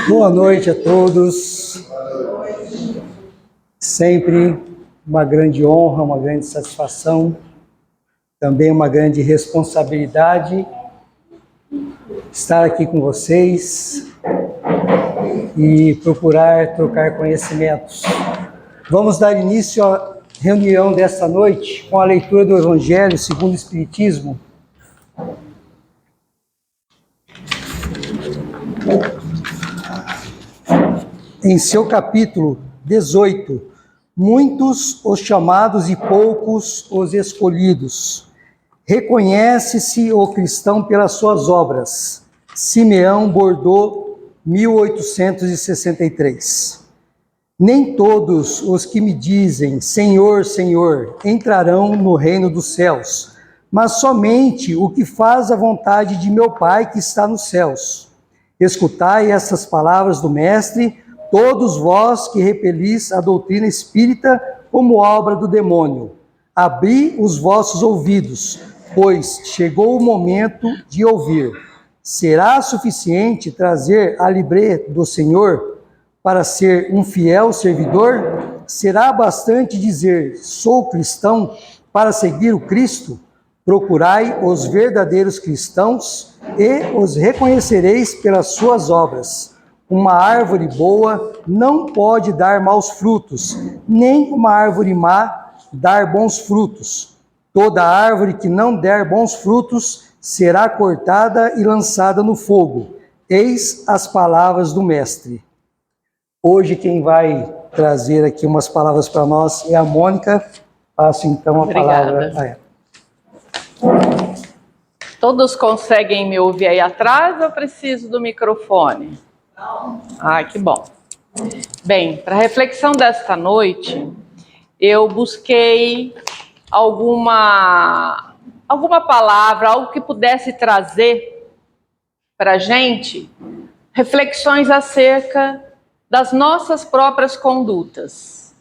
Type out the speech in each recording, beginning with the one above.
Boa noite a todos. Sempre uma grande honra, uma grande satisfação, também uma grande responsabilidade estar aqui com vocês e procurar trocar conhecimentos. Vamos dar início à reunião desta noite com a leitura do Evangelho segundo o Espiritismo. Em seu capítulo 18, muitos os chamados e poucos os escolhidos. Reconhece-se o cristão pelas suas obras. Simeão Bordeaux, 1863. Nem todos os que me dizem Senhor, Senhor, entrarão no reino dos céus, mas somente o que faz a vontade de meu Pai que está nos céus. Escutai essas palavras do Mestre, todos vós que repelis a doutrina espírita como obra do demônio. Abri os vossos ouvidos, pois chegou o momento de ouvir. Será suficiente trazer a libré do Senhor para ser um fiel servidor? Será bastante dizer, sou cristão, para seguir o Cristo? Procurai os verdadeiros cristãos e os reconhecereis pelas suas obras. Uma árvore boa não pode dar maus frutos, nem uma árvore má dar bons frutos. Toda árvore que não der bons frutos será cortada e lançada no fogo. Eis as palavras do Mestre. Hoje quem vai trazer aqui umas palavras para nós é a Mônica. Passo então a palavra a ela. Todos conseguem me ouvir aí atrás ou eu preciso do microfone? Ah, que bom. Bem, para a reflexão desta noite, eu busquei alguma palavra, algo que pudesse trazer para a gente reflexões acerca das nossas próprias condutas.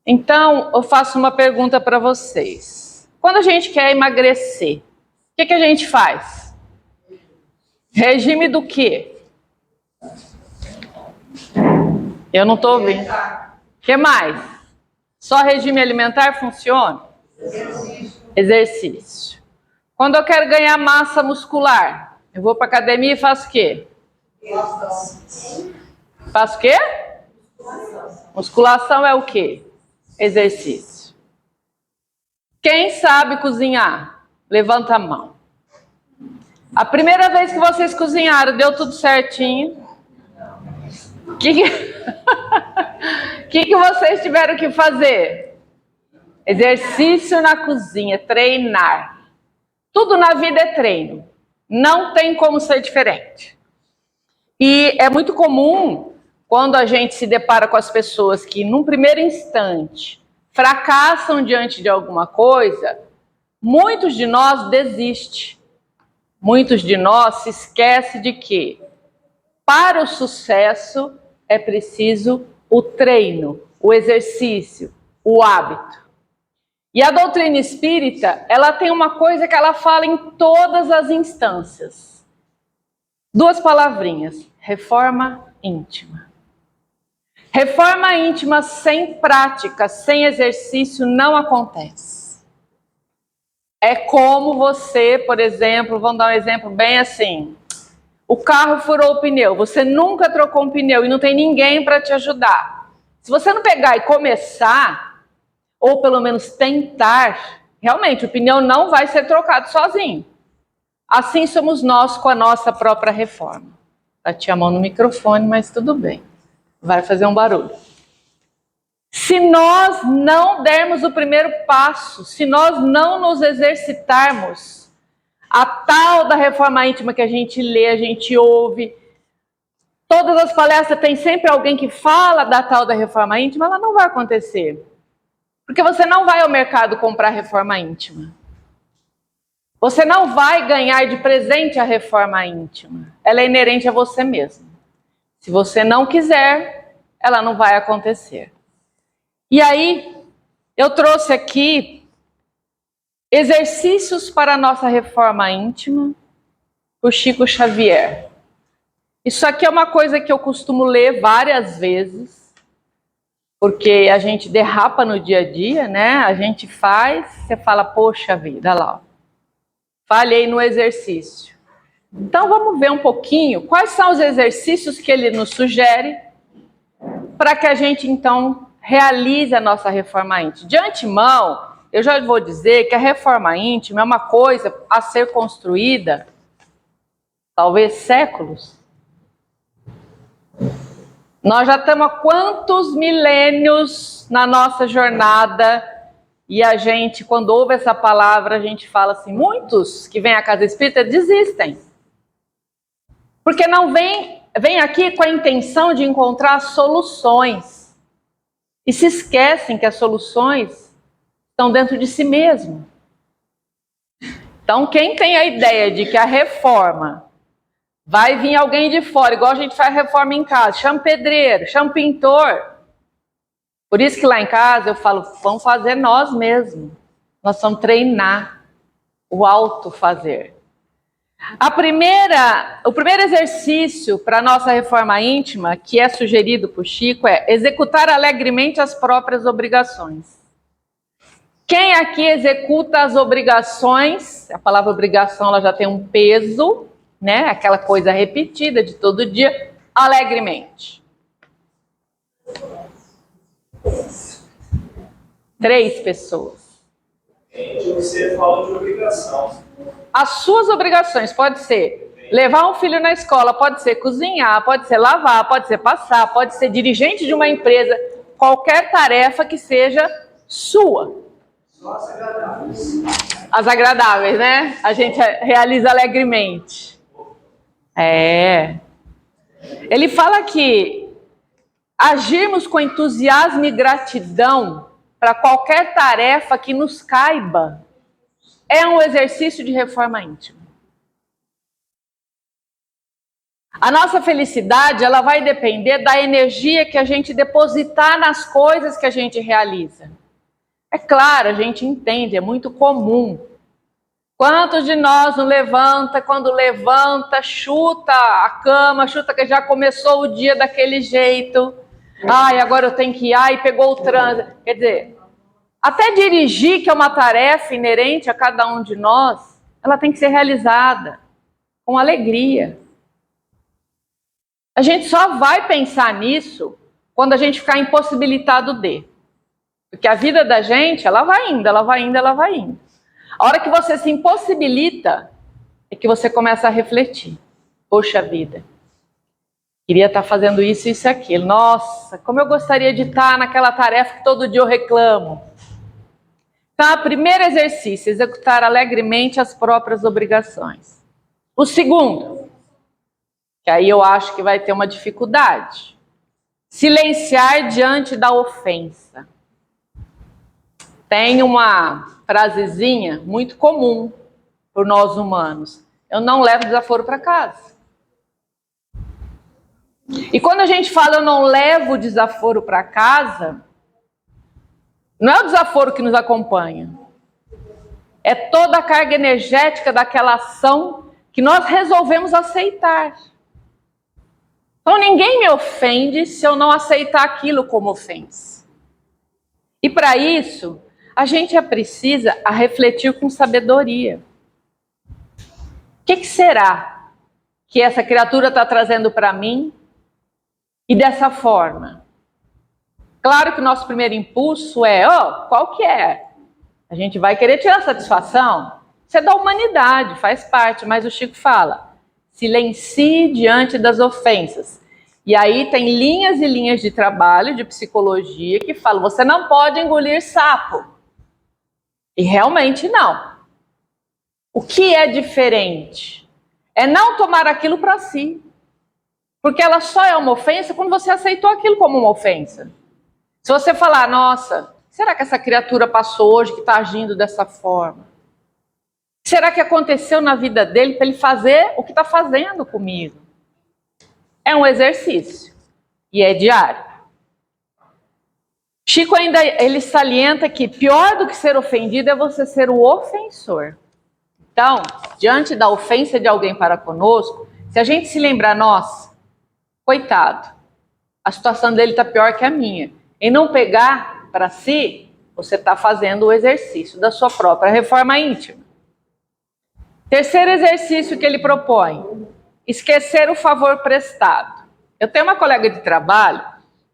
Então, eu faço uma pergunta para vocês. Quando a gente quer emagrecer, o que a gente faz? Regime do quê? Eu não estou ouvindo. O que mais? Só regime alimentar funciona? Exercício. Quando eu quero ganhar massa muscular, eu vou para a academia e faço o quê? Faço o quê? Musculação é o quê? Exercício. Quem sabe cozinhar? Levanta a mão. A primeira vez que vocês cozinharam, deu tudo certinho? O que vocês tiveram que fazer? Exercício na cozinha, treinar. Tudo na vida é treino. Não tem como ser diferente. E é muito comum, quando a gente se depara com as pessoas que, num primeiro instante, fracassam diante de alguma coisa, muitos de nós desistem. Muitos de nós se esquecem de que, para o sucesso, é preciso o treino, o exercício, o hábito. E a doutrina espírita, ela tem uma coisa que ela fala em todas as instâncias. Duas palavrinhas, reforma íntima. Reforma íntima sem prática, sem exercício, não acontece. É como você, por exemplo, vamos dar um exemplo bem assim. O carro furou o pneu, você nunca trocou um pneu e não tem ninguém para te ajudar. Se você não pegar e começar, ou pelo menos tentar, realmente o pneu não vai ser trocado sozinho. Assim somos nós com a nossa própria reforma. Bati a mão no microfone, mas tudo bem. Vai fazer um barulho. Se nós não dermos o primeiro passo, se nós não nos exercitarmos, a tal da reforma íntima que a gente lê, a gente ouve, todas as palestras tem sempre alguém que fala da tal da reforma íntima, ela não vai acontecer. Porque você não vai ao mercado comprar reforma íntima. Você não vai ganhar de presente a reforma íntima. Ela é inerente a você mesmo. Se você não quiser, ela não vai acontecer. E aí, eu trouxe aqui exercícios para a nossa reforma íntima, por Chico Xavier. Isso aqui é uma coisa que eu costumo ler várias vezes, porque a gente derrapa no dia a dia, né? A gente faz, você fala, poxa vida, olha lá, falhei no exercício. Então vamos ver um pouquinho quais são os exercícios que ele nos sugere para que a gente então realize a nossa reforma íntima. De antemão, eu já vou dizer que a reforma íntima é uma coisa a ser construída, talvez séculos. Nós já estamos há quantos milênios na nossa jornada e a gente, quando ouve essa palavra, a gente fala assim, muitos que vêm à casa espírita desistem. Porque não vem aqui com a intenção de encontrar soluções. E se esquecem que as soluções estão dentro de si mesmo. Então, quem tem a ideia de que a reforma vai vir alguém de fora, igual a gente faz reforma em casa, chama pedreiro, chama pintor. Por isso que lá em casa eu falo, vamos fazer nós mesmos. Nós vamos treinar o autofazer. O primeiro exercício para a nossa reforma íntima, que é sugerido por Chico, é executar alegremente as próprias obrigações. Quem aqui executa as obrigações, a palavra obrigação ela já tem um peso, né? Aquela coisa repetida de todo dia, alegremente. 3 pessoas. Você fala de obrigação. As suas obrigações pode ser levar um filho na escola, pode ser cozinhar, pode ser lavar, pode ser passar, pode ser dirigente de uma empresa, qualquer tarefa que seja sua. Só as agradáveis. As agradáveis, né? A gente realiza alegremente. Ele fala que agirmos com entusiasmo e gratidão para qualquer tarefa que nos caiba é um exercício de reforma íntima. A nossa felicidade, ela vai depender da energia que a gente depositar nas coisas que a gente realiza. É claro, a gente entende, é muito comum. Quantos de nós não levanta, quando levanta, chuta a cama, chuta que já começou o dia daquele jeito. Ai, agora eu tenho que ir, ai, pegou o trânsito. Quer dizer, até dirigir, que é uma tarefa inerente a cada um de nós, ela tem que ser realizada com alegria. A gente só vai pensar nisso quando a gente ficar impossibilitado de. Porque a vida da gente, ela vai indo, ela vai indo, ela vai indo. A hora que você se impossibilita, é que você começa a refletir. Poxa vida, queria estar fazendo isso, isso e aquilo. Nossa, como eu gostaria de estar naquela tarefa que todo dia eu reclamo. Então, o primeiro exercício, executar alegremente as próprias obrigações. O segundo, que aí eu acho que vai ter uma dificuldade, silenciar diante da ofensa. Tem uma frasezinha muito comum por nós humanos. Eu não levo desaforo para casa. E quando a gente fala eu não levo desaforo para casa, não é o desaforo que nos acompanha. É toda a carga energética daquela ação que nós resolvemos aceitar. Então ninguém me ofende se eu não aceitar aquilo como ofensa. E para isso, a gente precisa refletir com sabedoria. O que será que essa criatura está trazendo para mim? E dessa forma? Claro que o nosso primeiro impulso é, qual que é? A gente vai querer tirar satisfação? Isso é da humanidade, faz parte, mas o Chico fala, silencie diante das ofensas. E aí tem linhas e linhas de trabalho, de psicologia, que falam, você não pode engolir sapo. E realmente não. O que é diferente? É não tomar aquilo para si. Porque ela só é uma ofensa quando você aceitou aquilo como uma ofensa. Se você falar, nossa, será que essa criatura passou hoje que está agindo dessa forma? Será que aconteceu na vida dele para ele fazer o que está fazendo comigo? É um exercício. E é diário. Chico ainda ele salienta que pior do que ser ofendido é você ser o ofensor. Então, diante da ofensa de alguém para conosco, se a gente se lembrar, nossa, Coitado, a situação dele está pior que a minha. Em não pegar para si, você está fazendo o exercício da sua própria reforma íntima. Terceiro exercício que ele propõe: esquecer o favor prestado. Eu tenho uma colega de trabalho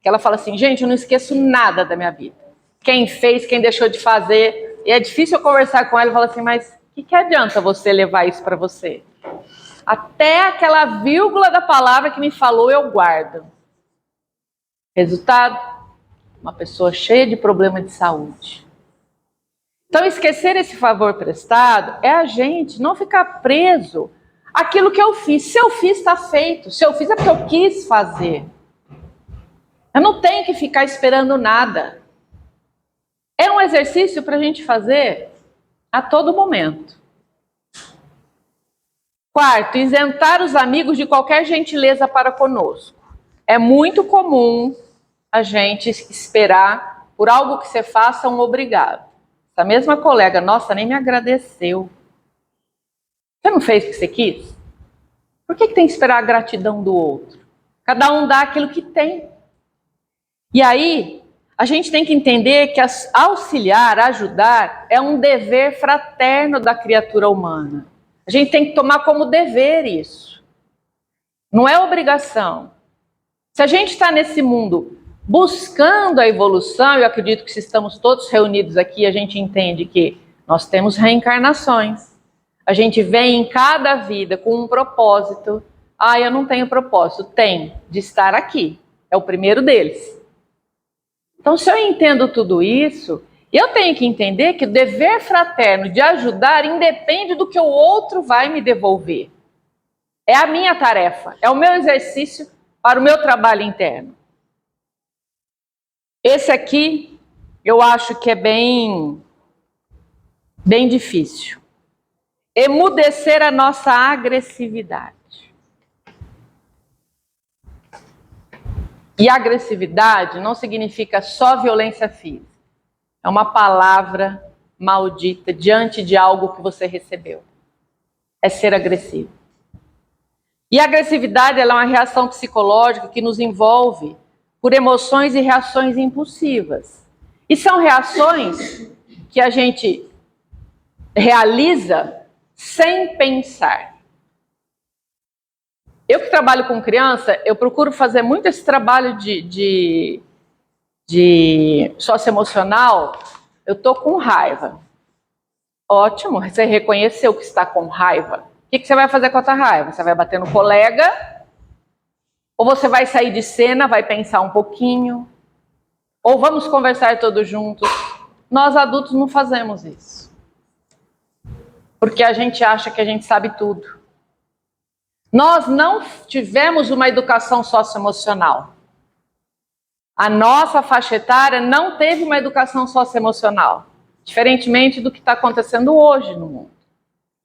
que ela fala assim, gente, eu não esqueço nada da minha vida. Quem fez, quem deixou de fazer. E é difícil eu conversar com ela e falar assim, mas o que adianta você levar isso para você? Até aquela vírgula da palavra que me falou, eu guardo. Resultado? Uma pessoa cheia de problema de saúde. Então, esquecer esse favor prestado é a gente não ficar preso àquilo que eu fiz. Se eu fiz, está feito. Se eu fiz, é porque eu quis fazer. Eu não tenho que ficar esperando nada. É um exercício para a gente fazer a todo momento. Quarto, isentar os amigos de qualquer gentileza para conosco. É muito comum a gente esperar por algo que você faça um obrigado. Essa mesma colega, nossa, nem me agradeceu. Você não fez o que você quis? Por que tem que esperar a gratidão do outro? Cada um dá aquilo que tem. E aí, a gente tem que entender que auxiliar, ajudar, é um dever fraterno da criatura humana. A gente tem que tomar como dever isso. Não é obrigação. Se a gente está nesse mundo buscando a evolução, eu acredito que se estamos todos reunidos aqui, a gente entende que nós temos reencarnações. A gente vem em cada vida com um propósito. Ah, eu não tenho propósito. Tem, de estar aqui. É o primeiro deles. Então, se eu entendo tudo isso, eu tenho que entender que o dever fraterno de ajudar independe do que o outro vai me devolver. É a minha tarefa, é o meu exercício para o meu trabalho interno. Esse aqui, eu acho que é bem difícil. Emudecer a nossa agressividade. E agressividade não significa só violência física. É uma palavra maldita diante de algo que você recebeu. É ser agressivo. E a agressividade ela é uma reação psicológica que nos envolve por emoções e reações impulsivas. E são reações que a gente realiza sem pensar. Eu que trabalho com criança, eu procuro fazer muito esse trabalho de socioemocional. Eu estou com raiva. Ótimo, você reconheceu que está com raiva. O que você vai fazer com a tua raiva? Você vai bater no colega? Ou você vai sair de cena, vai pensar um pouquinho? Ou vamos conversar todos juntos? Nós adultos não fazemos isso. Porque a gente acha que a gente sabe tudo. Nós não tivemos uma educação socioemocional. A nossa faixa etária não teve uma educação socioemocional, diferentemente do que está acontecendo hoje no mundo,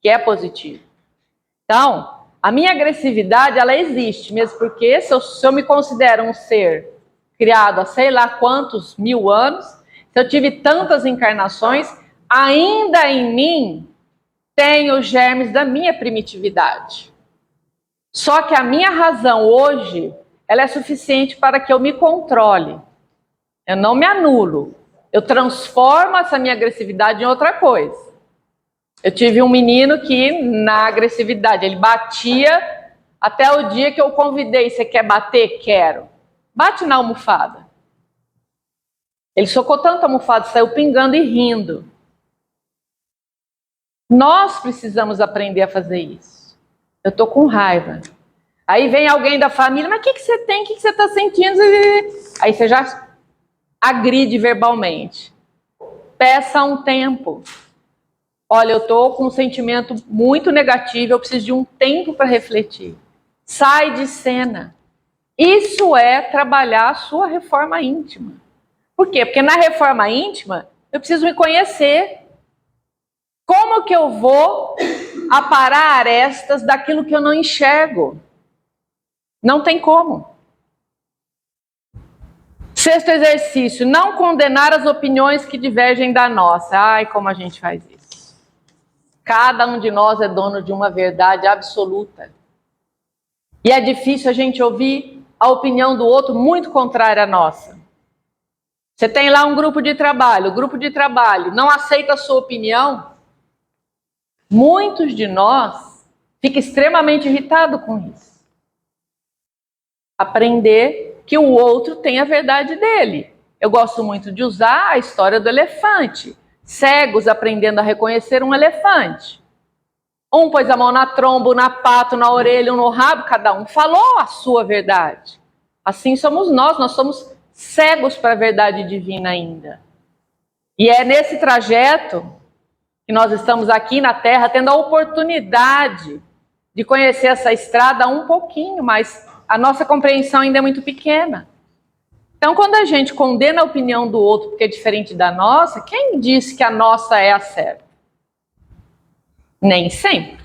que é positivo. Então, a minha agressividade, ela existe, mesmo porque se eu me considero um ser criado há sei lá quantos mil anos, se eu tive tantas encarnações, ainda em mim tem os germes da minha primitividade. Só que a minha razão hoje, ela é suficiente para que eu me controle. Eu não me anulo. Eu transformo essa minha agressividade em outra coisa. Eu tive um menino que, na agressividade, ele batia até o dia que eu convidei. Você quer bater? Quero. Bate na almofada. Ele socou tanto a almofada, saiu pingando e rindo. Nós precisamos aprender a fazer isso. Eu estou com raiva. Aí vem alguém da família, mas o que você tem? O que você está sentindo? Aí você já agride verbalmente. Peça um tempo. Olha, eu estou com um sentimento muito negativo, eu preciso de um tempo para refletir. Sai de cena. Isso é trabalhar a sua reforma íntima. Por quê? Porque na reforma íntima, eu preciso me conhecer. Como que eu vou aparar arestas daquilo que eu não enxergo? Não tem como. Sexto exercício, não condenar as opiniões que divergem da nossa. Ai, como a gente faz isso. Cada um de nós é dono de uma verdade absoluta. E é difícil a gente ouvir a opinião do outro muito contrária à nossa. Você tem lá um grupo de trabalho, o grupo de trabalho não aceita a sua opinião. Muitos de nós ficam extremamente irritados com isso. Aprender que o outro tem a verdade dele. Eu gosto muito de usar a história do elefante. Cegos aprendendo a reconhecer um elefante. Um pôs a mão na tromba, na pata, na orelha, um no rabo, cada um falou a sua verdade. Assim somos nós somos cegos para a verdade divina ainda. E é nesse trajeto que nós estamos aqui na Terra, tendo a oportunidade de conhecer essa estrada um pouquinho, mas a nossa compreensão ainda é muito pequena. Então, quando a gente condena a opinião do outro porque é diferente da nossa, quem disse que a nossa é a certa? Nem sempre.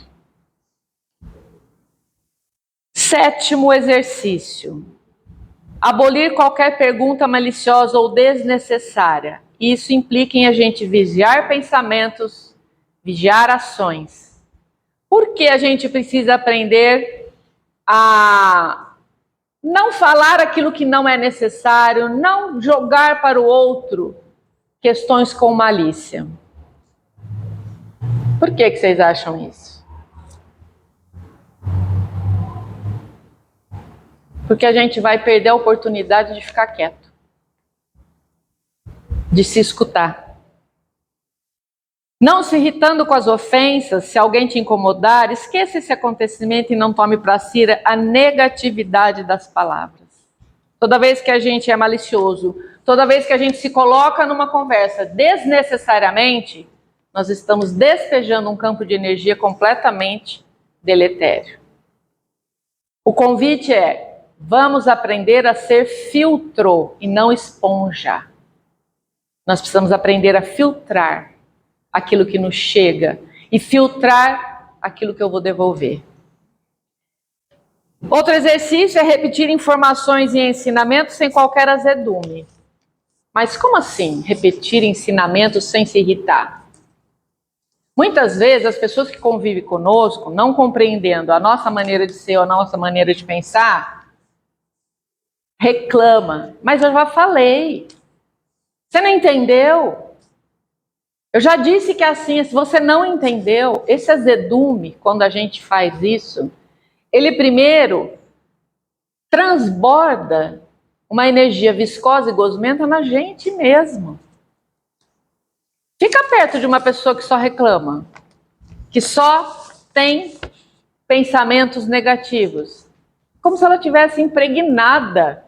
7º exercício. Abolir qualquer pergunta maliciosa ou desnecessária. Isso implica em a gente vigiar pensamentos, vigiar ações. Por que a gente precisa aprender a não falar aquilo que não é necessário, não jogar para o outro questões com malícia? Por que vocês acham isso? Porque a gente vai perder a oportunidade de ficar quieto, de se escutar. Não se irritando com as ofensas, se alguém te incomodar, esqueça esse acontecimento e não tome para si a negatividade das palavras. Toda vez que a gente é malicioso, toda vez que a gente se coloca numa conversa desnecessariamente, nós estamos despejando um campo de energia completamente deletério. O convite é: vamos aprender a ser filtro e não esponja. Nós precisamos aprender a filtrar aquilo que nos chega e filtrar aquilo que eu vou devolver. Outro exercício é repetir informações e ensinamentos sem qualquer azedume. Mas como assim repetir ensinamentos sem se irritar? Muitas vezes as pessoas que convivem conosco, não compreendendo a nossa maneira de ser ou a nossa maneira de pensar, reclama. Mas eu já falei. Você não entendeu? Eu já disse que assim, se você não entendeu, esse azedume, quando a gente faz isso, ele primeiro transborda uma energia viscosa e gosmenta na gente mesmo. Fica perto de uma pessoa que só reclama, que só tem pensamentos negativos, como se ela tivesse impregnada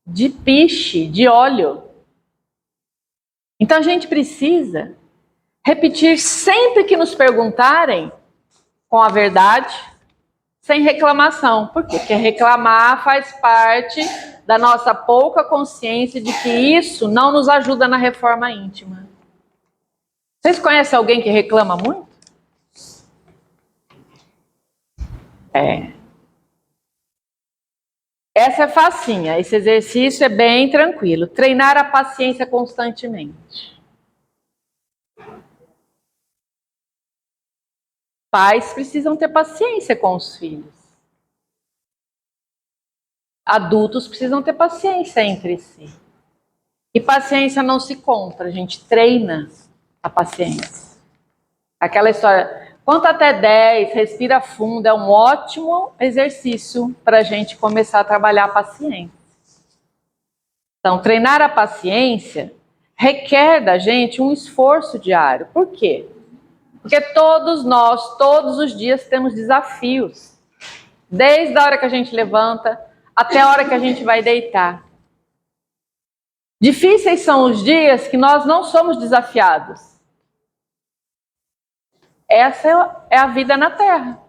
de piche, de óleo. Então a gente precisa repetir sempre que nos perguntarem com a verdade, sem reclamação. Por quê? Porque reclamar faz parte da nossa pouca consciência de que isso não nos ajuda na reforma íntima. Vocês conhecem alguém que reclama muito? Essa é facinha, esse exercício é bem tranquilo. Treinar a paciência constantemente. Pais precisam ter paciência com os filhos. Adultos precisam ter paciência entre si. E paciência não se compra, a gente treina a paciência. Aquela história, conta até 10, respira fundo, é um ótimo exercício para a gente começar a trabalhar a paciência. Então, treinar a paciência requer da gente um esforço diário. Por quê? Porque todos nós, todos os dias, temos desafios. Desde a hora que a gente levanta até a hora que a gente vai deitar. Difíceis são os dias que nós não somos desafiados. Essa é a vida na Terra.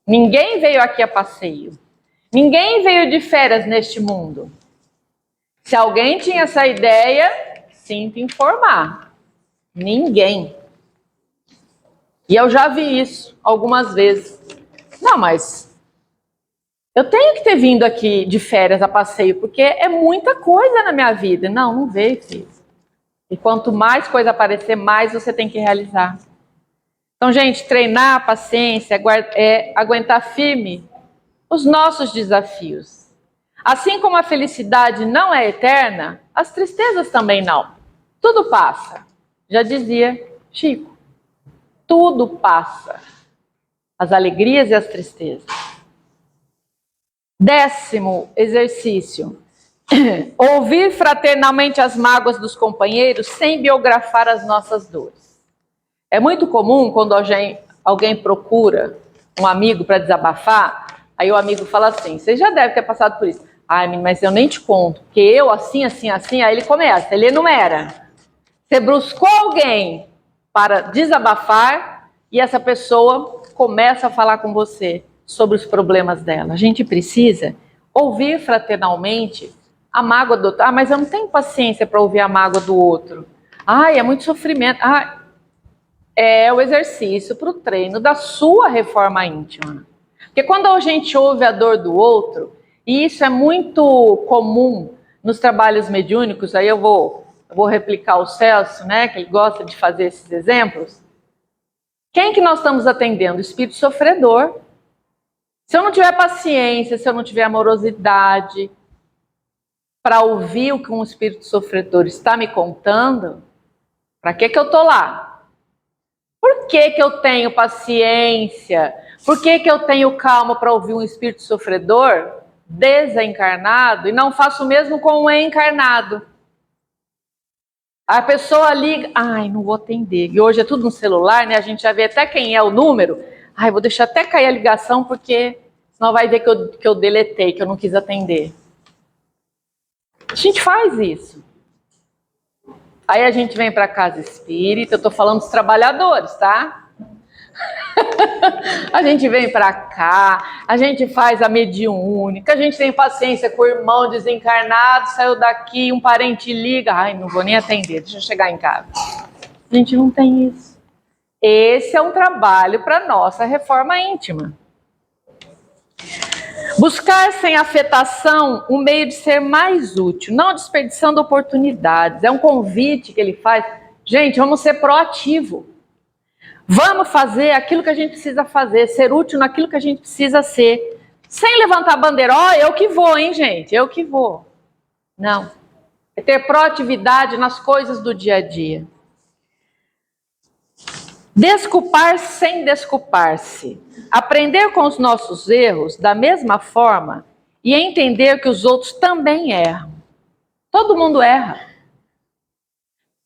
Ninguém veio aqui a passeio. Ninguém veio de férias neste mundo. Se alguém tinha essa ideia, sinto informar. Ninguém. E eu já vi isso algumas vezes. Não, mas eu tenho que ter vindo aqui de férias a passeio, porque é muita coisa na minha vida. Não veio, filho. E quanto mais coisa aparecer, mais você tem que realizar. Então, gente, treinar a paciência é aguentar firme os nossos desafios. Assim como a felicidade não é eterna, as tristezas também não. Tudo passa. Já dizia Chico. Tudo passa. As alegrias e as tristezas. 10º exercício. Ouvir fraternalmente as mágoas dos companheiros sem biografar as nossas dores. É muito comum quando alguém procura um amigo para desabafar, aí o amigo fala assim, você já deve ter passado por isso. Ai, mas eu nem te conto, porque eu assim, aí ele começa, ele enumera. Você buscou alguém para desabafar e essa pessoa começa a falar com você sobre os problemas dela. A gente precisa ouvir fraternalmente a mágoa do outro. Ah, mas eu não tenho paciência para ouvir a mágoa do outro. Ai, é muito sofrimento. Ah, é o exercício para o treino da sua reforma íntima. Porque quando a gente ouve a dor do outro, e isso é muito comum nos trabalhos mediúnicos, aí eu vou replicar o Celso, né, que ele gosta de fazer esses exemplos. Quem que nós estamos atendendo? O espírito sofredor. Se eu não tiver paciência, se eu não tiver amorosidade para ouvir o que um espírito sofredor está me contando, para que eu estou lá? Por que eu tenho paciência? Por que eu tenho calma para ouvir um espírito sofredor desencarnado e não faço o mesmo com um encarnado? A pessoa liga, ai, não vou atender. E hoje é tudo no celular, né? A gente já vê até quem é o número. Ai, vou deixar até cair a ligação, porque senão vai ver que eu deletei, que eu não quis atender. A gente faz isso. Aí a gente vem para casa espírita, eu tô falando dos trabalhadores, tá? A gente vem para cá, a gente faz a mediúnica, a gente tem paciência com o irmão desencarnado, saiu daqui, um parente liga, ai, não vou nem atender, deixa eu chegar em casa. A gente não tem isso. Esse é um trabalho para nossa reforma íntima. Buscar sem afetação um meio de ser mais útil, não desperdiçando oportunidades. É um convite que ele faz. Gente, vamos ser proativos. Vamos fazer aquilo que a gente precisa fazer, ser útil naquilo que a gente precisa ser. Sem levantar a bandeira, ó, eu que vou, hein, gente, eu que vou. Não. É ter proatividade nas coisas do dia a dia. Desculpar sem desculpar-se. Aprender com os nossos erros da mesma forma e entender que os outros também erram. Todo mundo erra.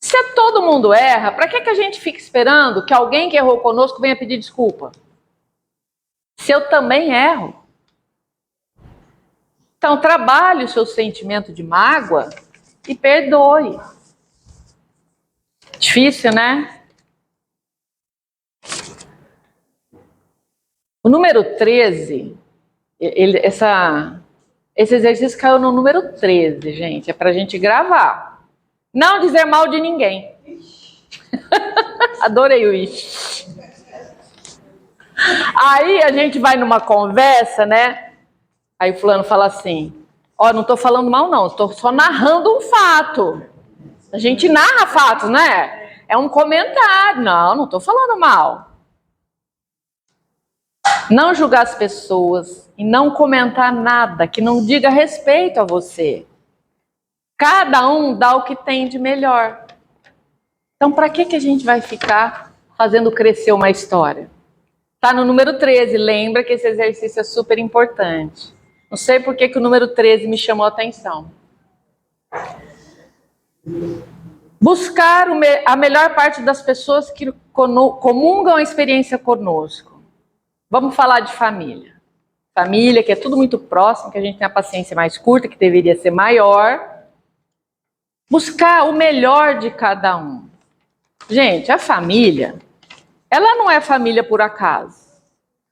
Se todo mundo erra, para que a gente fica esperando que alguém que errou conosco venha pedir desculpa? Se eu também erro. Então, trabalhe o seu sentimento de mágoa e perdoe. Difícil, né? O número 13, esse exercício caiu no número 13, gente. É para a gente gravar. Não dizer mal de ninguém. Adorei o isso. Aí a gente vai numa conversa, né? Aí o fulano fala assim, ó, não tô falando mal não, tô só narrando um fato. A gente narra fatos, né? É um comentário. Não tô falando mal. Não julgar as pessoas e não comentar nada que não diga respeito a você. Cada um dá o que tem de melhor. Então, para que a gente vai ficar fazendo crescer uma história? Tá no número 13, lembra que esse exercício é super importante. Não sei por que o número 13 me chamou a atenção. Buscar a melhor parte das pessoas que comungam a experiência conosco. Vamos falar de família. Família, que é tudo muito próximo, que a gente tem a paciência mais curta, que deveria ser maior. Buscar o melhor de cada um. Gente, a família, ela não é família por acaso.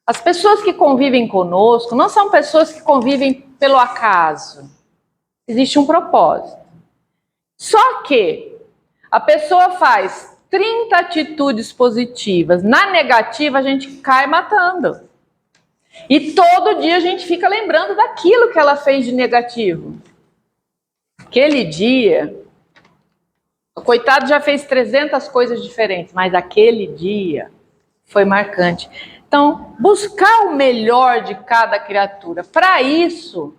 As pessoas que convivem conosco não são pessoas que convivem pelo acaso. Existe um propósito. Só que a pessoa faz 30 atitudes positivas. Na negativa, a gente cai matando. E todo dia a gente fica lembrando daquilo que ela fez de negativo. Aquele dia, o coitado já fez 300 coisas diferentes, mas aquele dia foi marcante. Então, buscar o melhor de cada criatura. Para isso,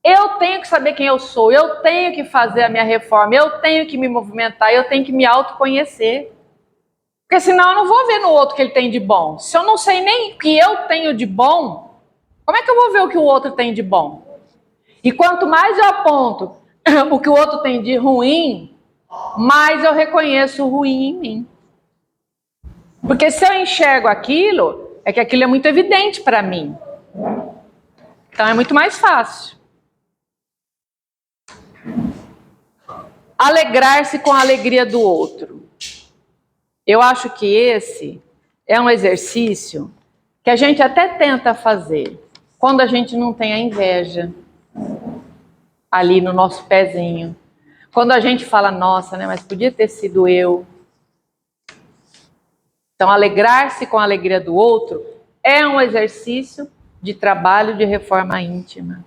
Eu tenho que saber quem eu sou, eu tenho que fazer a minha reforma, eu tenho que me movimentar, eu tenho que me autoconhecer. Porque senão eu não vou ver no outro o que ele tem de bom. Se eu não sei nem o que eu tenho de bom, como é que eu vou ver o que o outro tem de bom? E quanto mais eu aponto o que o outro tem de ruim, mais eu reconheço o ruim em mim. Porque se eu enxergo aquilo, é que aquilo é muito evidente para mim. Então é muito mais fácil. Alegrar-se com a alegria do outro. Eu acho que esse é um exercício que a gente até tenta fazer quando a gente não tem a inveja ali no nosso pezinho. Quando a gente fala, nossa, né, mas podia ter sido eu. Então, alegrar-se com a alegria do outro é um exercício de trabalho de reforma íntima.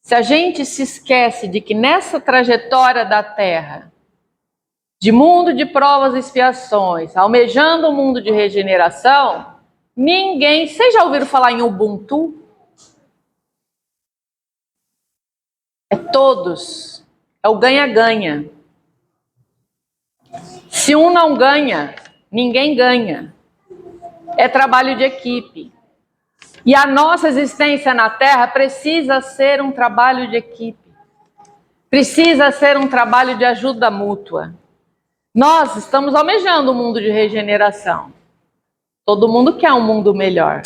Se a gente se esquece de que nessa trajetória da Terra, de mundo de provas e expiações, almejando um mundo de regeneração, ninguém... Vocês já ouviram falar em Ubuntu? É todos. É o ganha-ganha. Se um não ganha, ninguém ganha. É trabalho de equipe. E a nossa existência na Terra precisa ser um trabalho de equipe. Precisa ser um trabalho de ajuda mútua. Nós estamos almejando um mundo de regeneração. Todo mundo quer um mundo melhor.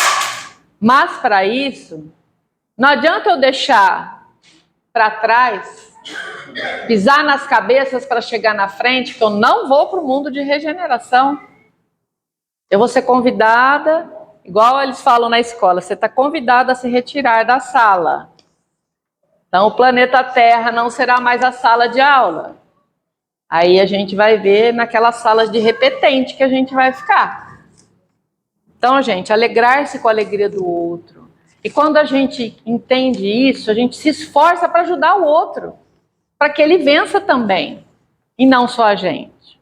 Mas para isso, não adianta eu deixar para trás, pisar nas cabeças para chegar na frente, que eu não vou para o mundo de regeneração. Eu vou ser convidada, igual eles falam na escola, você está convidada a se retirar da sala. Então o planeta Terra não será mais a sala de aula. Aí a gente vai ver naquelas salas de repetente que a gente vai ficar. Então, gente, alegrar-se com a alegria do outro. E quando a gente entende isso, a gente se esforça para ajudar o outro, para que ele vença também, e não só a gente.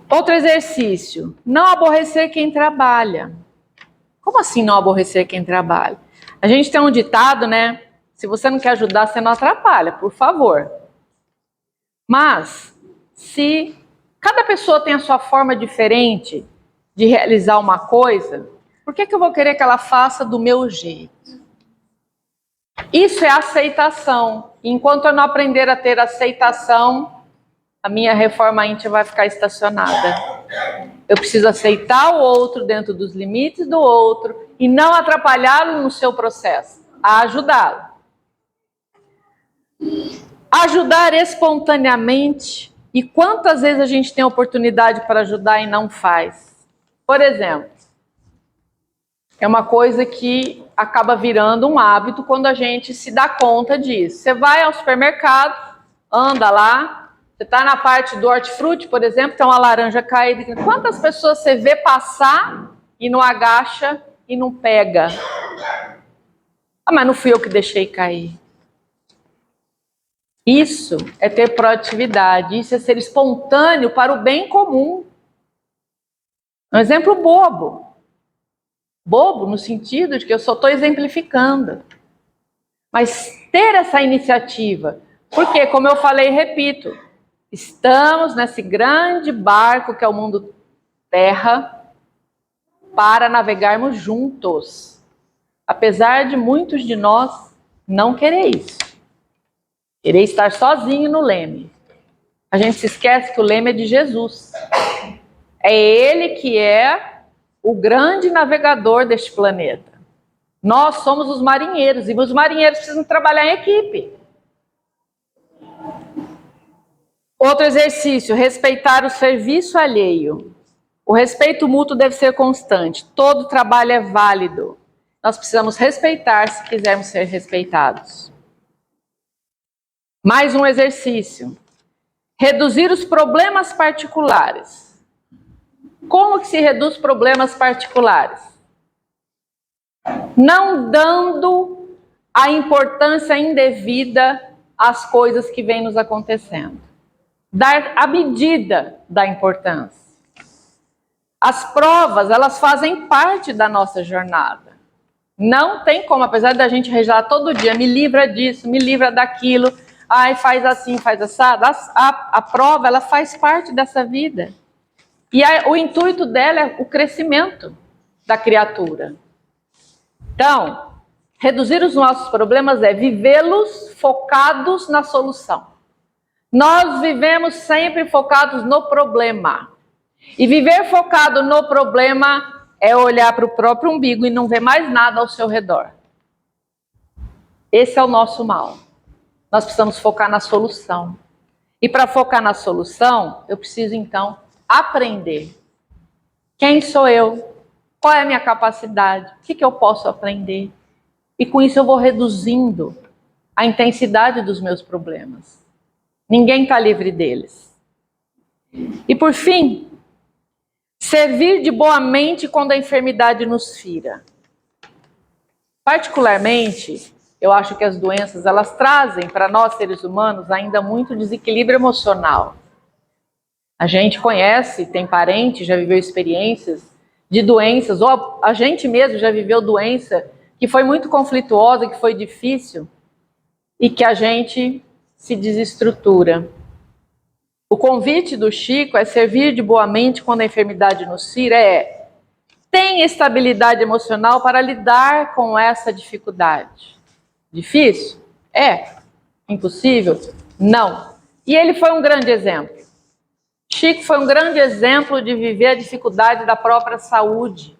Outro exercício, não aborrecer quem trabalha. Como assim não aborrecer quem trabalha? A gente tem um ditado, né? Se você não quer ajudar, você não atrapalha, por favor. Mas, se cada pessoa tem a sua forma diferente de realizar uma coisa, por que eu vou querer que ela faça do meu jeito? Isso é aceitação. Enquanto eu não aprender a ter aceitação, a minha reforma íntima vai ficar estacionada. Eu preciso aceitar o outro dentro dos limites do outro e não atrapalhá-lo no seu processo, a ajudá-lo. Ajudar espontaneamente. E quantas vezes a gente tem oportunidade para ajudar e não faz? Por exemplo, é uma coisa que acaba virando um hábito quando a gente se dá conta disso. Você vai ao supermercado, anda lá, você está na parte do hortifruti, por exemplo, tem uma laranja caída. Quantas pessoas você vê passar e não agacha e não pega? Ah, mas não fui eu que deixei cair. Isso é ter proatividade, isso é ser espontâneo para o bem comum. Um exemplo bobo. Bobo no sentido de que eu só estou exemplificando. Mas ter essa iniciativa, porque, como eu falei e repito, estamos nesse grande barco que é o mundo Terra para navegarmos juntos. Apesar de muitos de nós não querer isso. Querer estar sozinho no leme. A gente se esquece que o leme é de Jesus. É Ele que é o grande navegador deste planeta. Nós somos os marinheiros, e os marinheiros precisam trabalhar em equipe. Outro exercício, respeitar o serviço alheio. O respeito mútuo deve ser constante. Todo trabalho é válido. Nós precisamos respeitar se quisermos ser respeitados. Mais um exercício. Reduzir os problemas particulares. Como que se reduz problemas particulares? Não dando a importância indevida às coisas que vêm nos acontecendo. Dar a medida da importância. As provas, elas fazem parte da nossa jornada. Não tem como, apesar da gente rezar todo dia, me livra disso, me livra daquilo, ai, faz assim, faz assado. A prova, ela faz parte dessa vida. E o intuito dela é o crescimento da criatura. Então, reduzir os nossos problemas é vivê-los focados na solução. Nós vivemos sempre focados no problema. E viver focado no problema é olhar para o próprio umbigo e não ver mais nada ao seu redor. Esse é o nosso mal. Nós precisamos focar na solução. E para focar na solução, eu preciso então aprender. Quem sou eu? Qual é a minha capacidade? O que eu posso aprender? E com isso eu vou reduzindo a intensidade dos meus problemas. Ninguém está livre deles. E por fim, servir de boa mente quando a enfermidade nos fira. Particularmente, eu acho que as doenças, elas trazem para nós seres humanos ainda muito desequilíbrio emocional. A gente conhece, tem parente, já viveu experiências de doenças, ou a gente mesmo já viveu doença que foi muito conflituosa, que foi difícil, e que a gente se desestrutura. O convite do Chico é servir de boa mente quando a enfermidade nos fira, tem estabilidade emocional para lidar com essa dificuldade. Difícil? Impossível? Não. E ele foi um grande exemplo. Chico foi um grande exemplo de viver a dificuldade da própria saúde.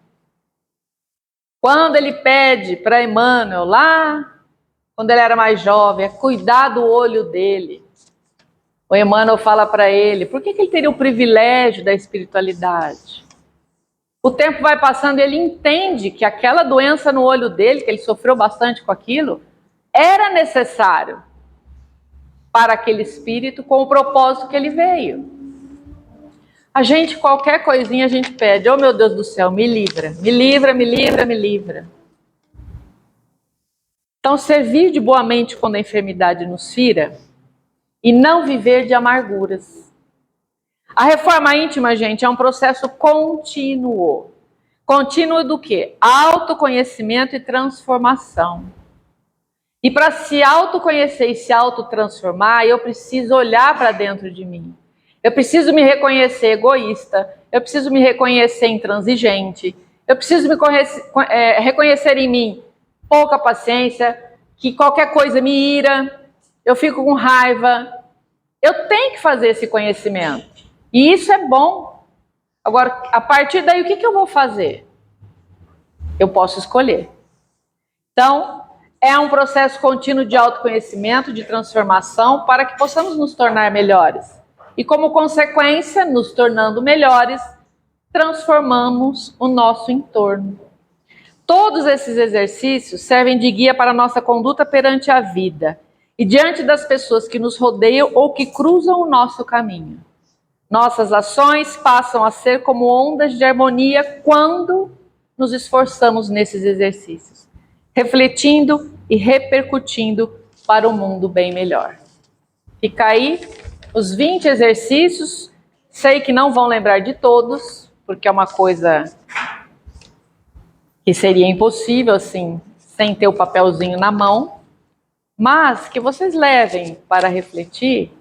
Quando ele pede para Emmanuel, lá, quando ele era mais jovem, cuidar do olho dele, o Emmanuel fala para ele, por que ele teria o privilégio da espiritualidade? O tempo vai passando e ele entende que aquela doença no olho dele, que ele sofreu bastante com aquilo, era necessário para aquele espírito com o propósito que ele veio. A gente, qualquer coisinha, a gente pede, oh meu Deus do céu, me livra, me livra, me livra, me livra. Então, servir de boa mente quando a enfermidade nos fira e não viver de amarguras. A reforma íntima, gente, é um processo contínuo. Contínuo do quê? Autoconhecimento e transformação. E para se autoconhecer e se autotransformar, eu preciso olhar para dentro de mim. Eu preciso me reconhecer egoísta, eu preciso me reconhecer intransigente, eu preciso me reconhecer em mim pouca paciência, que qualquer coisa me ira, eu fico com raiva. Eu tenho que fazer esse conhecimento. E isso é bom. Agora, a partir daí, o que eu vou fazer? Eu posso escolher. Então, é um processo contínuo de autoconhecimento, de transformação, para que possamos nos tornar melhores. E como consequência, nos tornando melhores, transformamos o nosso entorno. Todos esses exercícios servem de guia para a nossa conduta perante a vida e diante das pessoas que nos rodeiam ou que cruzam o nosso caminho. Nossas ações passam a ser como ondas de harmonia quando nos esforçamos nesses exercícios, refletindo e repercutindo para um mundo bem melhor. Fica aí os 20 exercícios, sei que não vão lembrar de todos, porque é uma coisa que seria impossível, assim, sem ter o papelzinho na mão, mas que vocês levem para refletir,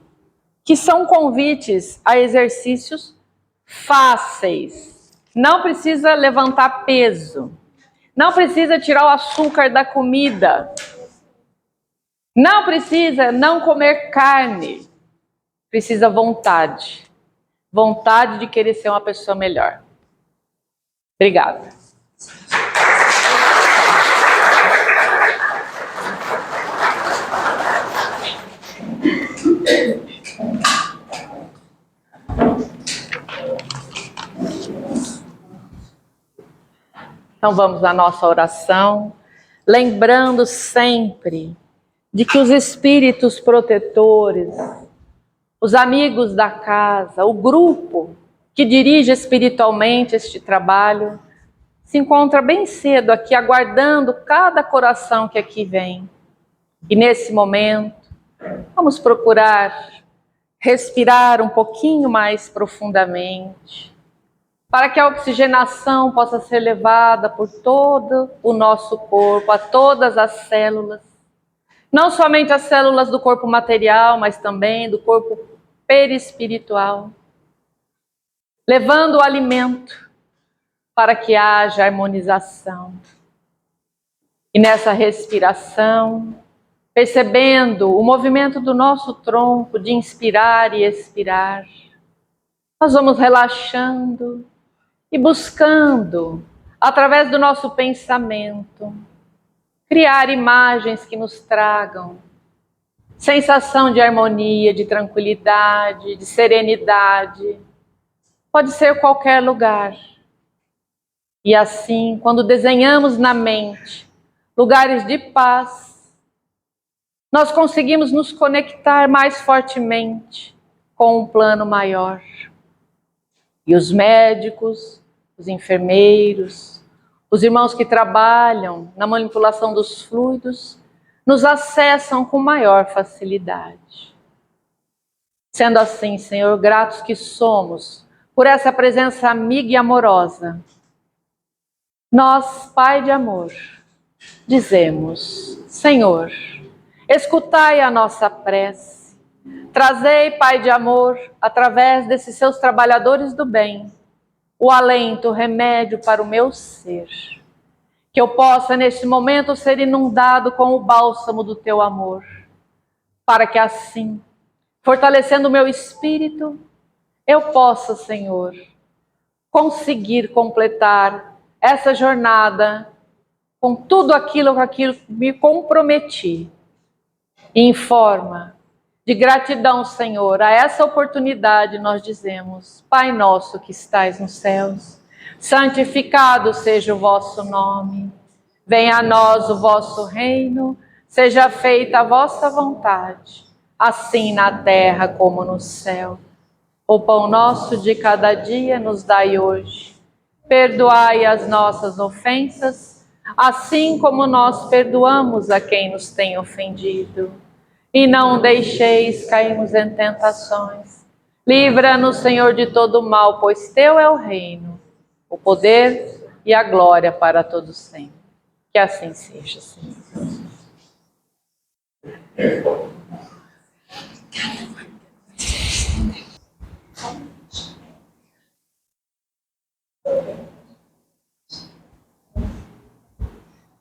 que são convites a exercícios fáceis. Não precisa levantar peso, não precisa tirar o açúcar da comida, não precisa não comer carne. Precisa vontade. Vontade de querer ser uma pessoa melhor. Obrigada. Então vamos à nossa oração, lembrando sempre de que os espíritos protetores, os amigos da casa, o grupo que dirige espiritualmente este trabalho, se encontra bem cedo aqui, aguardando cada coração que aqui vem. E nesse momento, vamos procurar respirar um pouquinho mais profundamente, para que a oxigenação possa ser levada por todo o nosso corpo, a todas as células. Não somente as células do corpo material, mas também do corpo perispiritual. Levando o alimento para que haja harmonização. E nessa respiração, percebendo o movimento do nosso tronco de inspirar e expirar, nós vamos relaxando e buscando, através do nosso pensamento, criar imagens que nos tragam sensação de harmonia, de tranquilidade, de serenidade. Pode ser qualquer lugar. E assim, quando desenhamos na mente lugares de paz, nós conseguimos nos conectar mais fortemente com um plano maior. E os médicos, os enfermeiros, os irmãos que trabalham na manipulação dos fluidos, nos acessam com maior facilidade. Sendo assim, Senhor, gratos que somos por essa presença amiga e amorosa, nós, Pai de amor, dizemos: Senhor, escutai a nossa prece, trazei, Pai de amor, através desses seus trabalhadores do bem, o alento, o remédio para o meu ser. Que eu possa, neste momento, ser inundado com o bálsamo do teu amor, para que assim, fortalecendo o meu espírito, eu possa, Senhor, conseguir completar essa jornada com tudo aquilo que me comprometi. E em forma de gratidão, Senhor, a essa oportunidade nós dizemos: Pai nosso que estais nos céus, santificado seja o vosso nome. Venha a nós o vosso reino, seja feita a vossa vontade, assim na terra como no céu. O pão nosso de cada dia nos dai hoje. Perdoai as nossas ofensas, assim como nós perdoamos a quem nos tem ofendido. E não deixeis cairmos em tentações. Livra-nos, Senhor, de todo mal, pois teu é o reino, o poder e a glória para todos sempre. Que assim seja, Senhor.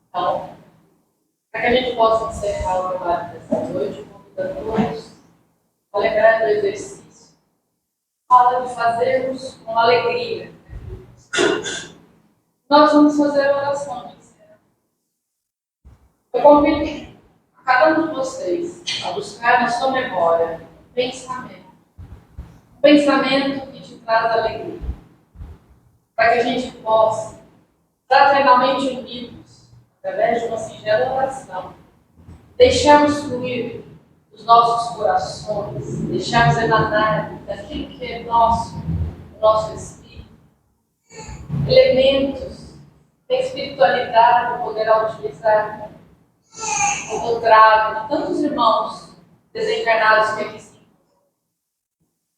Então, para que a gente possa encerrar o trabalho dessa noite, convidando todos a lembrar do exercício. Fala de fazermos com alegria. Nós vamos fazer a oração de encerramento. Eu convido a cada um de vocês a buscar na sua memória um pensamento. Um pensamento que te traz alegria. Para que a gente possa, fraternalmente unidos, através de uma singela oração, deixarmos fluir os nossos corações, deixarmos emanar daquilo que é nosso, o nosso espírito, elementos que a espiritualidade poderá utilizar como trave de tantos irmãos desencarnados que aqui se encontram.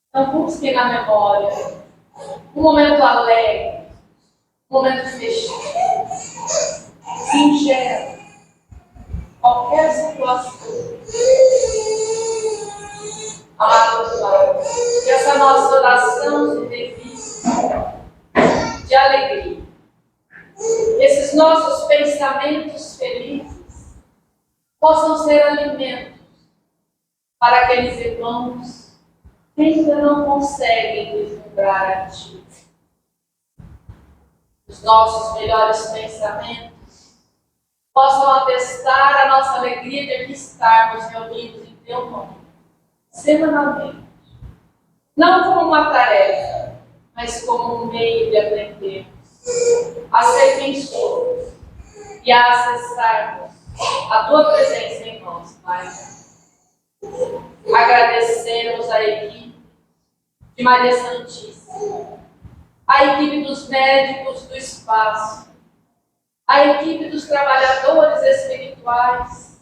Então, busquem na memória um momento alegre, um momento festivo, singelo, qualquer situação. Amado Pai, que essa nossa oração se revista de alegria. Esses nossos pensamentos felizes possam ser alimentos para aqueles irmãos que ainda não conseguem vislumbrar a Ti. Os nossos melhores pensamentos possam atestar a nossa alegria de aqui estarmos reunidos em Teu nome, semanalmente. Não como uma tarefa, mas como um meio de aprendermos a ser quem somos e a acessarmos a Tua presença em nós, Pai. Agradecemos a equipe de Maria Santíssima, a equipe dos médicos do espaço, a equipe dos trabalhadores espirituais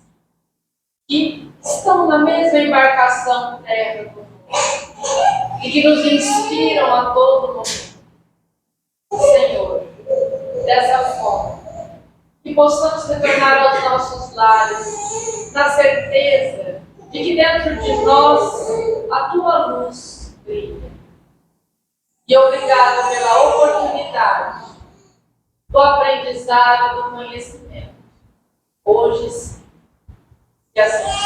que estão na mesma embarcação terra conosco e que nos inspiram a todo momento. Senhor, dessa forma, que possamos retornar aos nossos lares, na certeza de que dentro de nós a tua luz brilha. E obrigado pela oportunidade do aprendizado, do conhecimento. Hoje sim, que assim